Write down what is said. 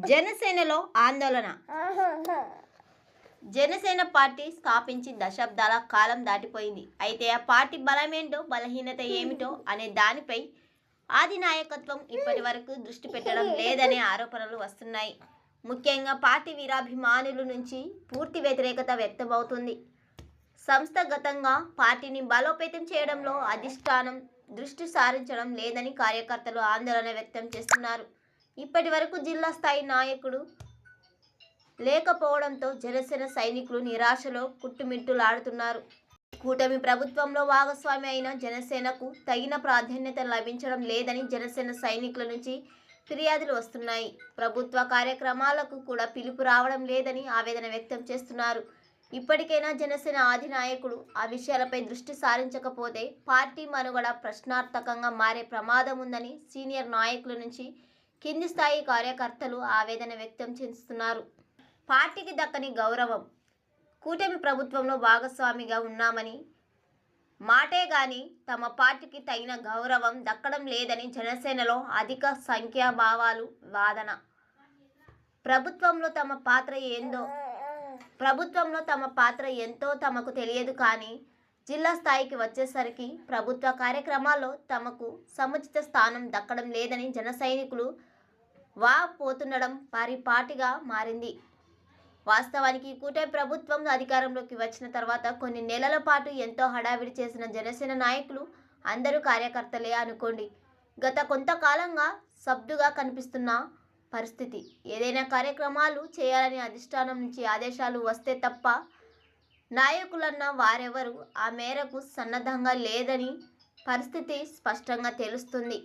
జనసేనలో ఆందోళన. జనసేన పార్టీ స్థాపించి దశాబ్దాల కాలం దాటిపోయింది. అయితే ఆ పార్టీ బలమేంటో బలహీనత ఏమిటో అనే దానిపై ఆది నాయకత్వం ఇప్పటి వరకు దృష్టి పెట్టడం లేదనే ఆరోపణలు వస్తున్నాయి. ముఖ్యంగా పార్టీ వీరాభిమానుల నుంచి పూర్తి వ్యతిరేకత వ్యక్తమవుతుంది. సంస్థాగతంగా పార్టీని బలోపేతం చేయడంలో అధిష్టానం దృష్టి సారించడం లేదని కార్యకర్తలు ఆందోళన వ్యక్తం చేస్తున్నారు. ఇప్పటి వరకు జిల్లా స్థాయి నాయకుడు లేకపోవడంతో జనసేన సైనికులు నిరాశలో కుట్టుమిట్టులాడుతున్నారు. కూటమి ప్రభుత్వంలో భాగస్వామి అయిన జనసేనకు తగిన ప్రాధాన్యత లభించడం లేదని జనసేన సైనికుల నుంచి ఫిర్యాదులు వస్తున్నాయి. ప్రభుత్వ కార్యక్రమాలకు కూడా పిలుపు రావడం లేదని ఆవేదన వ్యక్తం చేస్తున్నారు. ఇప్పటికైనా జనసేన ఆది నాయకుడు ఆ విషయాలపై దృష్టి సారించకపోతే పార్టీ మనుగడ ప్రశ్నార్థకంగా మారే ప్రమాదం ఉందని సీనియర్ నాయకుల నుంచి కింది స్థాయి కార్యకర్తలు ఆవేదన వ్యక్తం చేస్తున్నారు. పార్టీకి దక్కని గౌరవం. కూటమి ప్రభుత్వంలో భాగస్వామిగా ఉన్నామని మాటే గాని తమ పార్టీకి తగిన గౌరవం దక్కడం లేదని జనసేనలో అధిక సంఖ్యాభావాలు వాదన. ప్రభుత్వంలో తమ పాత్ర ఎంతో తమకు తెలియదు, కానీ జిల్లా స్థాయికి వచ్చేసరికి ప్రభుత్వ కార్యక్రమాల్లో తమకు సముచిత స్థానం దక్కడం లేదని జన సైనికులు పోతుండడం పరిపాటిగా మారింది. వాస్తవానికి కూటమి ప్రభుత్వం అధికారంలోకి వచ్చిన తర్వాత కొన్ని నెలల పాటు ఎంతో హడావిడి చేసిన జనసేన నాయకులు అందరూ కార్యకర్తలే అనుకోండి. గత కొంతకాలంగా సబ్దుగా కనిపిస్తున్న పరిస్థితి. ఏదైనా కార్యక్రమాలు చేయాలని అధిష్టానం నుంచి ఆదేశాలు వస్తే తప్ప నాయకులన్న వారెవరూ ఆ మేరకు సన్నద్ధంగా లేదని పరిస్థితి స్పష్టంగా తెలుస్తుంది.